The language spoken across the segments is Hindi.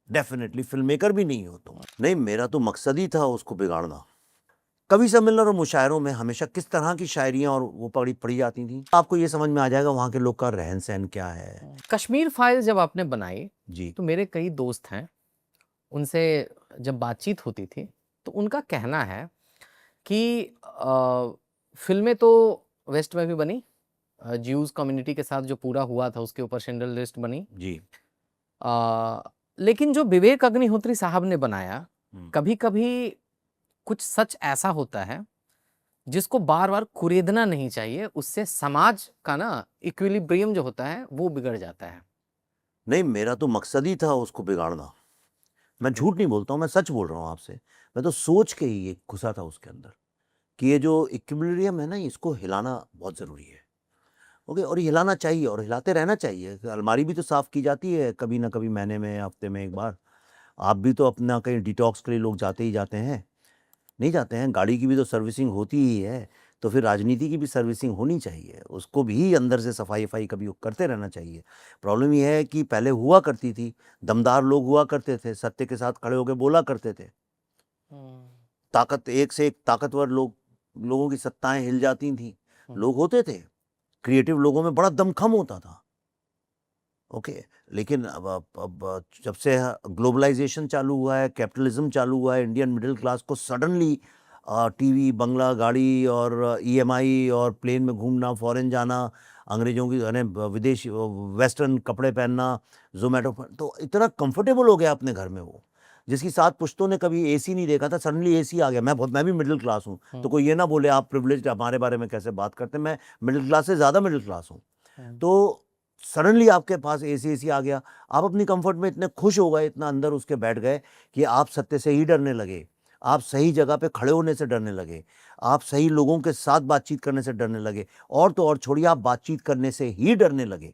डेफिनेटली फिल्म मेकर भी नहीं हो तुम। नहीं, मेरा तो मकसद ही था उसको बिगाड़ना। कवि सम्मेलन और मुशायरों में हमेशा किस तरह की शायरियां और वो पढ़ी जाती थी, आपको ये समझ में आ जाएगा वहाँ के लोग का रहन सहन क्या है। कश्मीर फाइल्स जब आपने बनाई जी। तो मेरे कई दोस्त हैं, उनसे जब बातचीत होती थी तो उनका कहना है कि फिल्में तो वेस्ट में भी बनी, ज्यूज कम्युनिटी के साथ जो पूरा हुआ था उसके ऊपर शिंडलर लिस्ट बनी जी। लेकिन जो विवेक अग्निहोत्री साहब ने बनाया, कभी कभी कुछ सच ऐसा होता है जिसको बार बार कुरेदना नहीं चाहिए, उससे समाज का ना इक्विलिब्रियम जो होता है वो बिगड़ जाता है। नहीं, मेरा तो मकसद ही था उसको बिगाड़ना। मैं झूठ नहीं बोलता हूँ, मैं सच बोल रहा हूँ आपसे। मैं तो सोच के ही ये घुसा था उसके अंदर कि ये जो इक्विलिब्रियम है ना, इसको हिलाना बहुत ज़रूरी है। ओके, और ये हिलाना चाहिए और हिलाते रहना चाहिए। अलमारी भी तो साफ़ की जाती है कभी ना कभी, महीने में, हफ्ते में एक बार। आप भी तो अपना कहीं डिटॉक्स के लिए लोग जाते ही जाते हैं, नहीं जाते हैं? गाड़ी की भी तो सर्विसिंग होती ही है, तो फिर राजनीति की भी सर्विसिंग होनी चाहिए। उसको भी अंदर से सफाई-वफाई कभी करते रहना चाहिए। प्रॉब्लम ये है कि पहले हुआ करती थी, दमदार लोग हुआ करते थे, सत्य के साथ खड़े होके बोला करते थे। ताकत, एक से एक ताकतवर लोगों की सत्ताएँ हिल जाती थीं। लोग होते थे, क्रिएटिव लोगों में बड़ा दमखम होता था। ओके, लेकिन अब जब से ग्लोबलाइजेशन चालू हुआ है, कैपिटलिज्म चालू हुआ है, इंडियन मिडिल क्लास को सडनली टीवी, बंगला, गाड़ी और ईएमआई और प्लेन में घूमना, फॉरेन जाना, अंग्रेजों की यानी विदेशी वेस्टर्न कपड़े पहनना, ज़ोमैटो पर, तो इतना कंफर्टेबल हो गया अपने घर में वो, जिसकी 7 पुश्तों ने कभी एसी नहीं देखा था, सडनली एसी आ गया। मैं भी मिडिल क्लास हूँ, तो कोई ये ना बोले आप प्रिविलेज्ड, हमारे बारे में कैसे बात करते हैं। मैं मिडिल क्लास से ज़्यादा मिडिल क्लास हूँ। तो सडनली आपके पास एसी आ गया, आप अपनी कंफर्ट में इतने खुश हो गए, इतना अंदर उसके बैठ गए कि आप सत्य से ही डरने लगे, आप सही जगह पे खड़े होने से डरने लगे, आप सही लोगों के साथ बातचीत करने से डरने लगे, और तो और छोड़िए, आप बातचीत करने से ही डरने लगे।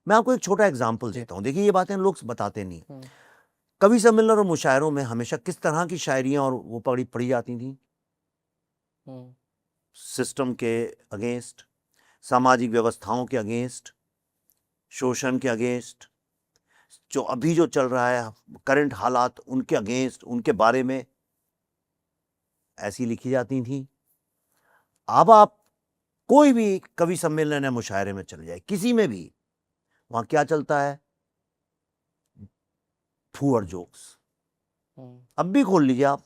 मैं आपको एक छोटा एग्जाम्पल देता हूँ, देखिए ये बातें लोग बताते नहीं। कवि सम्मेलन और मुशायरों में हमेशा किस तरह की शायरियां और वो पढ़ी जाती थी, सिस्टम के अगेंस्ट, सामाजिक व्यवस्थाओं के अगेंस्ट, शोषण के अगेंस्ट, जो अभी जो चल रहा है करंट हालात, उनके अगेंस्ट, उनके बारे में ऐसी लिखी जाती थी। अब आप कोई भी कवि सम्मेलन या मुशायरे में चले जाए, किसी में भी, वहां क्या चलता है? फूअर जोक्स। अब भी खोल लीजिए आप,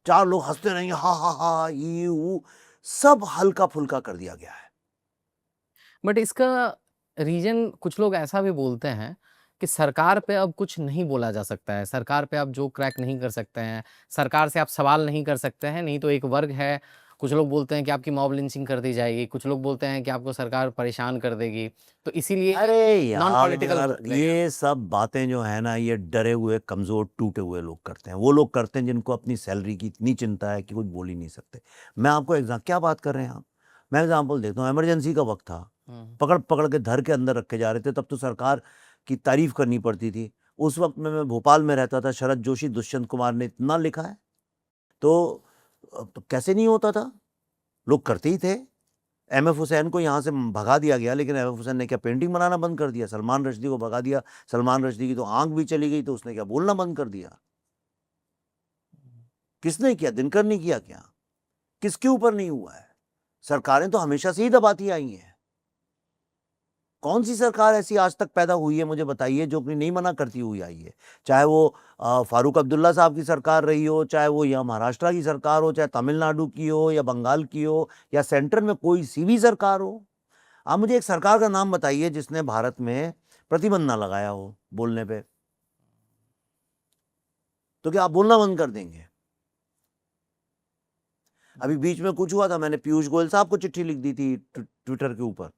4 लोग हंसते रहेंगे, हा हा हा, ये वो, सब हल्का फुल्का कर दिया गया है। बट इसका रीजन कुछ लोग ऐसा भी बोलते हैं कि सरकार पे अब कुछ नहीं बोला जा सकता है, सरकार पे आप जो क्रैक नहीं कर सकते हैं, सरकार से आप सवाल नहीं कर सकते हैं, नहीं तो एक वर्ग है, कुछ लोग बोलते हैं कि आपकी मॉब लिंचिंग कर दी जाएगी, कुछ लोग बोलते हैं कि आपको सरकार परेशान कर देगी, तो इसीलिए अरे नॉन पॉलिटिकल यार, ये सब बातें जो है ना, ये डरे हुए, कमजोर, टूटे हुए लोग करते हैं। वो लोग करते हैं जिनको अपनी सैलरी की इतनी चिंता है कि कुछ बोल ही नहीं सकते। मैं आपको क्या बात कर रहे हैं आप? मैं एग्जाम्पल देता हूँ, इमरजेंसी का वक्त था, पकड़ पकड़ के घर के अंदर रखे जा रहे थे, तब तो सरकार की तारीफ करनी पड़ती थी। उस वक्त में मैं भोपाल में रहता था, शरद जोशी, दुष्यंत कुमार ने इतना लिखा है, तो कैसे नहीं होता था, लोग करते ही थे। एमएफ हुसैन को यहाँ से भगा दिया गया, लेकिन एमएफ हुसैन ने क्या पेंटिंग बनाना बंद कर दिया? सलमान रश्दी को भगा दिया, सलमान रश्दी की तो आंख भी चली गई, तो उसने क्या बोलना बंद कर दिया? किसने किया? दिनकर ने किया क्या? किसके ऊपर नहीं हुआ है? सरकारें तो हमेशा से ही दबाती आई हैं। कौन सी सरकार ऐसी आज तक पैदा हुई है, मुझे बताइए, जो अपनी नहीं मना करती हुई आई है? चाहे वो फारूक अब्दुल्ला साहब की सरकार रही हो, चाहे वो यहाँ महाराष्ट्र की सरकार हो, चाहे तमिलनाडु की हो या बंगाल की हो, या सेंटर में कोई सी भी सरकार हो। आप मुझे एक सरकार का नाम बताइए जिसने भारत में प्रतिबंध ना लगाया हो बोलने पे। तो क्या आप बोलना बंद कर देंगे? अभी बीच में कुछ हुआ था, मैंने पीयूष गोयल साहब को चिट्ठी लिख दी थी ट्विटर के ऊपर।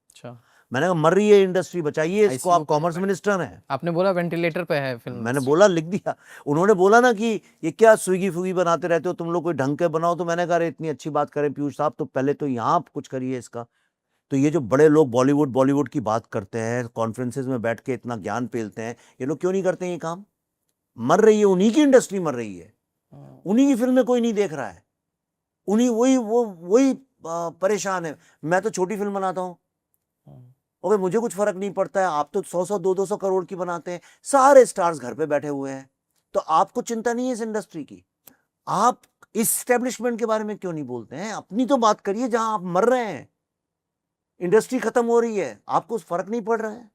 मैंने कहा मर रही है इंडस्ट्री, बताइए इसको, आप कॉमर्स मिनिस्टर हैं। आपने बोला वेंटिलेटर पे है फिल्म, मैंने बोला, लिख दिया। उन्होंने बोला ना कि ये क्या स्विगी फुगी बनाते रहते हो तुम लोग, कोई ढंग के बनाओ। तो मैंने कहा इतनी अच्छी बात करें पीयूष साहब, तो पहले तो यहाँ आप कुछ करिए इसका। तो ये जो बड़े लोग बॉलीवुड की बात करते हैं, कॉन्फ्रेंसेज में बैठ के इतना ज्ञान पेलते हैं, ये लोग क्यों नहीं करते ये काम? मर रही है, उन्हीं की इंडस्ट्री मर रही है, उन्हीं की फिल्में कोई नहीं देख रहा है, उन्हीं वही परेशान है। मैं तो छोटी फिल्म बनाता हूँ, ओके मुझे कुछ फर्क नहीं पड़ता है, आप तो 100-100 200-200 करोड़ की बनाते हैं, सारे स्टार्स घर पे बैठे हुए हैं, तो आपको चिंता नहीं है इस इंडस्ट्री की? आप इस एस्टेब्लिशमेंट के बारे में क्यों नहीं बोलते हैं? अपनी तो बात करिए जहां आप मर रहे हैं, इंडस्ट्री खत्म हो रही है, आपको फर्क नहीं पड़ रहा है?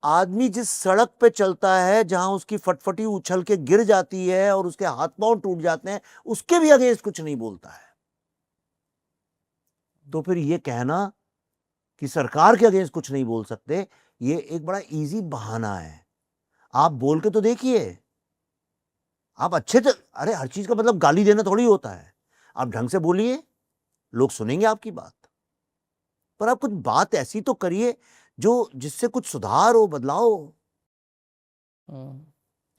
आदमी जिस सड़क पे चलता है जहां उसकी फटफटी उछल के गिर जाती है और उसके हाथ पांव टूट जाते हैं, उसके भी अगेंस्ट कुछ नहीं बोलता है। तो फिर ये कहना कि सरकार के अगेंस्ट कुछ नहीं बोल सकते, ये एक बड़ा इजी बहाना है। आप बोल के तो देखिए, आप अच्छे से, अरे हर चीज का मतलब गाली देना थोड़ी होता है। आप ढंग से बोलिए, लोग सुनेंगे आपकी बात, पर आप कुछ बात ऐसी तो करिए जो जिससे कुछ सुधार हो, बदलाव हो।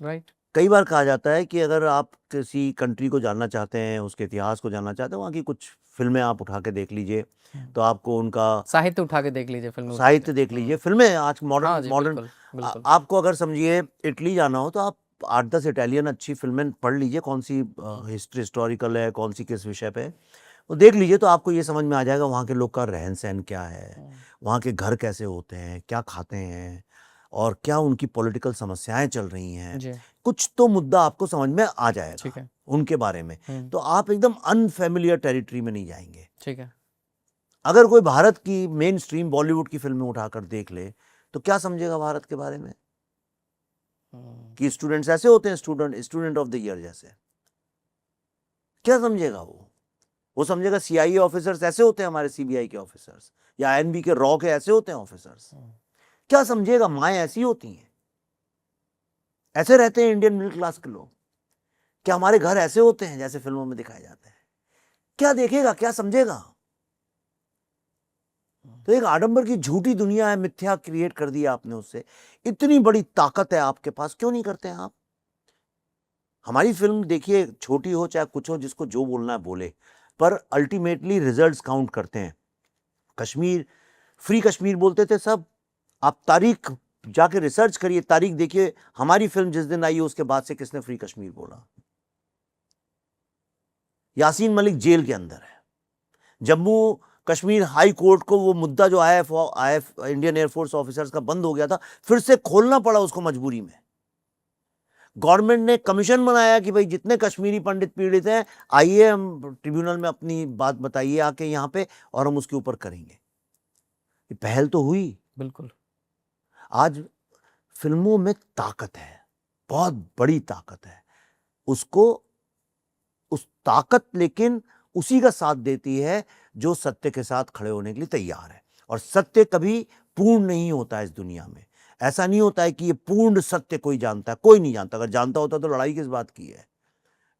राइट। कई बार कहा जाता है कि अगर आप किसी कंट्री को जानना चाहते हैं, उसके इतिहास को जानना चाहते हैं, वहाँ की कुछ फिल्में आप उठा के देख लीजिए, तो आपको उनका साहित्य उठा के देख लीजिए, फिल्में उठा के। साहित्य देख लीजिए, फिल्में आज हाँ मॉडर्न जी, मॉडर्न बिल्कुल, बिल्कुल। आपको अगर समझिए इटली जाना हो तो आप 8-10 इटालियन अच्छी फिल्में पढ़ लीजिए, कौन सी हिस्ट्री हिस्टोरिकल है, कौन सी किस विषय पे है, वो देख लीजिए, तो आपको ये समझ में आ जाएगा वहाँ के लोग का रहन सहन क्या है, वहाँ के घर कैसे होते हैं, क्या खाते हैं, और क्या उनकी पॉलिटिकल समस्याएं चल रही हैं। जी, कुछ तो मुद्दा आपको समझ में आ ठीक जाएगा है। उनके बारे में, तो आप एकदम अनफेमिलियर टेरिटरी में नहीं जाएंगे। ठीक है। अगर कोई भारत की मेन स्ट्रीम बॉलीवुड की फिल्में उठाकर देख ले तो क्या समझेगा भारत के बारे में? कि स्टूडेंट्स ऐसे होते हैं, स्टूडेंट ऑफ द ईयर जैसे, क्या समझेगा वो समझेगा सीआईए ऑफिसर्स ऐसे होते हैं, हमारे सीबीआई के ऑफिसर्स, या आईएनबी के रॉ के ऐसे होते हैं ऑफिसर्स, क्या समझेगा? माएँ ऐसी होती हैं, ऐसे रहते हैं इंडियन मिडिल क्लास के लोग, क्या हमारे घर ऐसे होते हैं जैसे फिल्मों में दिखाए जाते हैं? क्या देखेगा, क्या समझेगा? तो एक आडंबर की झूठी दुनिया है, मिथ्या क्रिएट कर दिया आपने उससे। इतनी बड़ी ताकत है आपके पास, क्यों नहीं करते हैं आप? हमारी फिल्म देखिए, छोटी हो चाहे कुछ हो, जिसको जो बोलना है बोले, पर अल्टीमेटली रिजल्ट्स काउंट करते हैं। कश्मीर, फ्री कश्मीर बोलते थे सब, आप तारीख जाके रिसर्च करिए, तारीख देखिए, हमारी फिल्म जिस दिन आई है उसके बाद से किसने फ्री कश्मीर बोला? यासीन मलिक जेल के अंदर है। जम्मू कश्मीर हाई कोर्ट को वो मुद्दा जो आईएफ इंडियन एयरफोर्स ऑफिसर्स का बंद हो गया था, फिर से खोलना पड़ा उसको मजबूरी में। गवर्नमेंट ने कमीशन बनाया कि भाई जितने कश्मीरी पंडित पीड़ित हैं, आइए हम ट्रिब्यूनल में अपनी बात बताइए आके यहाँ पे, और हम उसके ऊपर करेंगे। ये पहल तो हुई। बिल्कुल। आज फिल्मों में ताकत है, बहुत बड़ी ताकत है, उसको उस ताकत लेकिन उसी का साथ देती है जो सत्य के साथ खड़े होने के लिए तैयार है। और सत्य कभी पूर्ण नहीं होता है इस दुनिया में। ऐसा नहीं होता है कि ये पूर्ण सत्य कोई जानता है, कोई नहीं जानता। अगर जानता होता तो लड़ाई किस बात की है?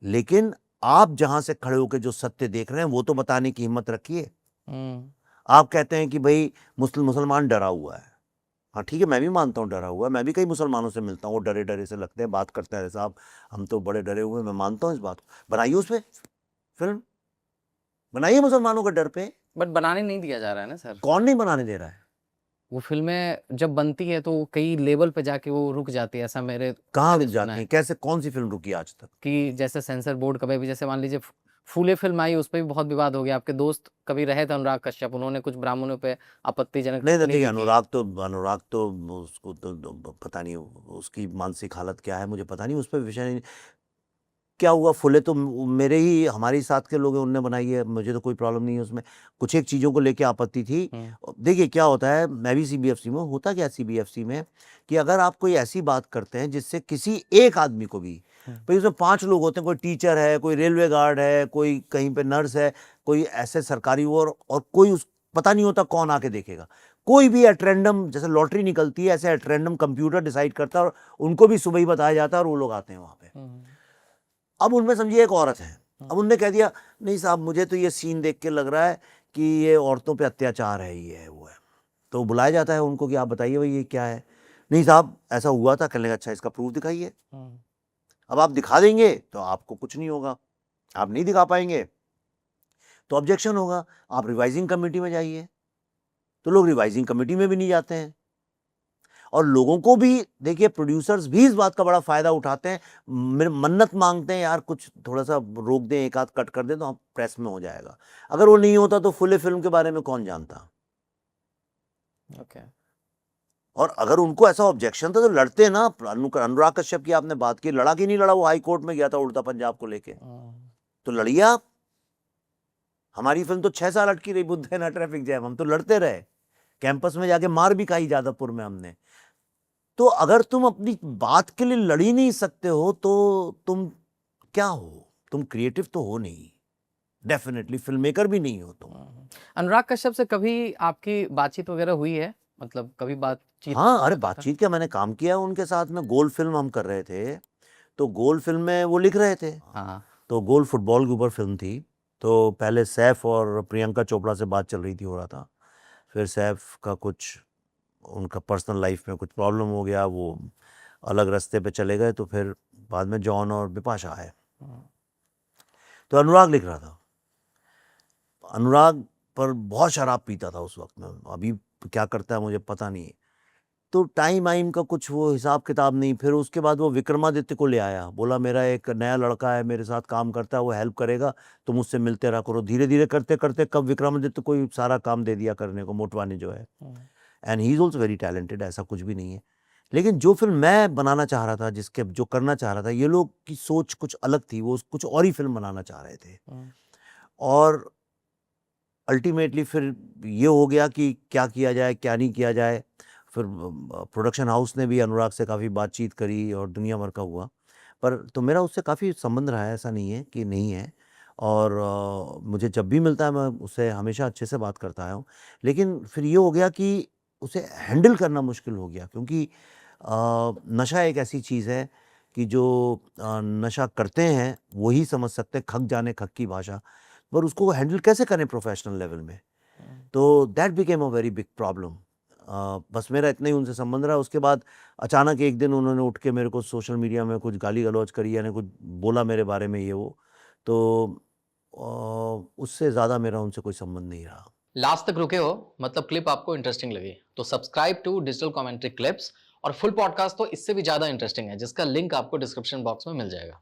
लेकिन आप जहां से खड़े होकर जो सत्य देख रहे हैं वो तो बताने की हिम्मत रखिए। आप कहते हैं कि भाई मुसलमान डरा हुआ है, हाँ ठीक है, मैं भी मानता हूँ डरा हुआ है, मैं भी कई मुसलमानों से मिलता हूँ, वो डरे डरे से लगते हैं, बात करते हैं साहब हम तो बड़े डरे हुए हैं, मैं मानता हूँ इस बात को। बनाइए उस पर फिल्म, बनाइए मुसलमानों के डर पे। बट बनाने नहीं दिया जा रहा है ना सर। कौन नहीं बनाने दे रहा है? वो फिल्में जब बनती है तो कई लेवल पे जाके वो रुक जाती है, ऐसा कहाँ रुक मैंने सुना जाती है हैं? कैसे, कौन सी फिल्म रुकी आज तक? कि जैसे सेंसर बोर्ड कभी भी, जैसे मान लीजिए फूले फिल्म आई, उस पर भी बहुत विवाद हो गया। आपके दोस्त कभी रहे थे अनुराग कश्यप, उन्होंने कुछ ब्राह्मणों पे आपत्तिजनक नहीं टिप्पणी देखिए, भी की। अनुराग तो उसको तो पता नहीं उसकी मानसिक हालत क्या है, मुझे पता नहीं, उस पर विषय नहीं। क्या हुआ, फुले तो मेरे ही हमारे ही साथ के लोग हैं, उनने बनाई है, मुझे तो कोई प्रॉब्लम नहीं है उसमें। कुछ एक चीज़ों को लेके आपत्ति थी। देखिए क्या होता है, मैं भी सीबीएफसी में होता क्या, सीबीएफसी में कि अगर आप कोई ऐसी बात करते हैं जिससे किसी एक आदमी को भी, भाई उसमें 5 लोग होते हैं, कोई टीचर है, कोई रेलवे गार्ड है, कोई कहीं पे नर्स है, कोई ऐसे सरकारी, और कोई उस पता नहीं होता कौन आके देखेगा। कोई भी एट रैंडम, जैसे लॉटरी निकलती है ऐसे एट रैंडम कंप्यूटर डिसाइड करता है, और उनको भी सुबह ही बताया जाता है और वो लोग आते हैं वहाँ पे। अब उनमें समझिए एक औरत है, अब उनने कह दिया नहीं साहब मुझे तो ये सीन देख के लग रहा है कि ये औरतों पे अत्याचार है, ये है वो है। तो बुलाया जाता है उनको कि आप बताइए भाई ये क्या है। नहीं साहब ऐसा हुआ था, कहने लगा अच्छा इसका प्रूफ दिखाइए। अब आप दिखा देंगे तो आपको कुछ नहीं होगा, आप नहीं दिखा पाएंगे तो ऑब्जेक्शन होगा, आप रिवाइजिंग कमेटी में जाइए। तो लोग रिवाइजिंग कमेटी में भी नहीं जाते हैं। और लोगों को भी देखिए, प्रोड्यूसर्स भी इस बात का बड़ा फायदा उठाते हैं, मन्नत मांगते हैं यार कुछ थोड़ा सा रोक दें, एक आध कट कर दें तो हम प्रेस में हो जाएगा। अगर वो नहीं होता तो फुले फिल्म के बारे में कौन जानता? ओके। और अगर उनको ऐसा ऑब्जेक्शन था तो लड़ते ना। अनुराग कश्यप की आपने बात की, लड़ा कि नहीं लड़ा? वो हाई कोर्ट में गया था उड़ता पंजाब को लेके, तो लड़िए आप। हमारी फिल्म तो 6 साल अटकी रही, बुद्ध है ना ट्रैफिक जैम, हम तो लड़ते रहे, कैंपस में जाके मार भी खाई जादवपुर में हमने। तो अगर तुम अपनी बात के लिए लड़ ही नहीं सकते हो तो तुम क्या हो? तुम क्रिएटिव तो हो नहीं, डेफिनेटली फिल्म मेकर भी नहीं हो तुम। अनुराग कश्यप से कभी आपकी बातचीत वगैरह हुई है? मतलब कभी बातचीत हाँ, अरे था? बातचीत क्या, मैंने काम किया उनके साथ में। गोल फिल्म हम कर रहे थे, तो गोल फिल्म में वो लिख रहे थे। हाँ। तो गोल फुटबॉल के ऊपर फिल्म थी। तो पहले सैफ और प्रियंका चोपड़ा से बात चल रही थी, हो रहा था। फिर सैफ का कुछ उनका पर्सनल लाइफ में कुछ प्रॉब्लम हो गया, वो अलग रास्ते पे चले गए। तो फिर बाद में जॉन और बिपाशा आए, तो अनुराग लिख रहा था। अनुराग पर बहुत शराब पीता था उस वक्त में, अभी क्या करता है मुझे पता नहीं। तो टाइम आइम का कुछ वो हिसाब किताब नहीं। फिर उसके बाद वो विक्रमादित्य को ले आया, बोला मेरा एक नया लड़का है, मेरे साथ काम करता है, वो हेल्प करेगा, तुम उससे मिलते रहा करो। धीरे धीरे करते करते कब विक्रमादित्य को ही सारा काम दे दिया करने को, मोटवानी जो है। And he is also very talented, ऐसा कुछ भी नहीं है। लेकिन जो फिल्म मैं बनाना चाह रहा था, जिसके जो करना चाह रहा था, ये लोग की सोच कुछ अलग थी, वो कुछ और ही फिल्म बनाना चाह रहे थे। और अल्टीमेटली फिर ये हो गया कि क्या किया जाए क्या नहीं किया जाए। फिर प्रोडक्शन हाउस ने भी अनुराग से काफ़ी बातचीत करी और दुनिया भर का हुआ। पर तो मेरा उससे काफ़ी संबंध रहा है, ऐसा नहीं है कि नहीं है। और मुझे जब भी मिलता है मैं उससे हमेशा अच्छे से बात करता आया हूँ। लेकिन फिर ये हो गया कि उसे हैंडल करना मुश्किल हो गया, क्योंकि नशा एक ऐसी चीज़ है कि जो नशा करते हैं वही समझ सकते हैं, खक जाने खक की भाषा। पर उसको हैंडल कैसे करें प्रोफेशनल लेवल में? तो that became a very big problem. बस मेरा इतना ही उनसे संबंध रहा। उसके बाद अचानक एक दिन उन्होंने उठ के मेरे को सोशल मीडिया में कुछ गाली गलौज करी, यानी कुछ बोला मेरे बारे में ये वो। तो उससे ज़्यादा मेरा उनसे कोई संबंध नहीं रहा। लास्ट तक रुके हो, मतलब क्लिप आपको इंटरेस्टिंग लगी, तो subscribe to digital commentary clips. और फुल पॉडकास्ट तो इससे भी ज्यादा इंटरेस्टिंग है, जिसका लिंक आपको डिस्क्रिप्शन बॉक्स में मिल जाएगा।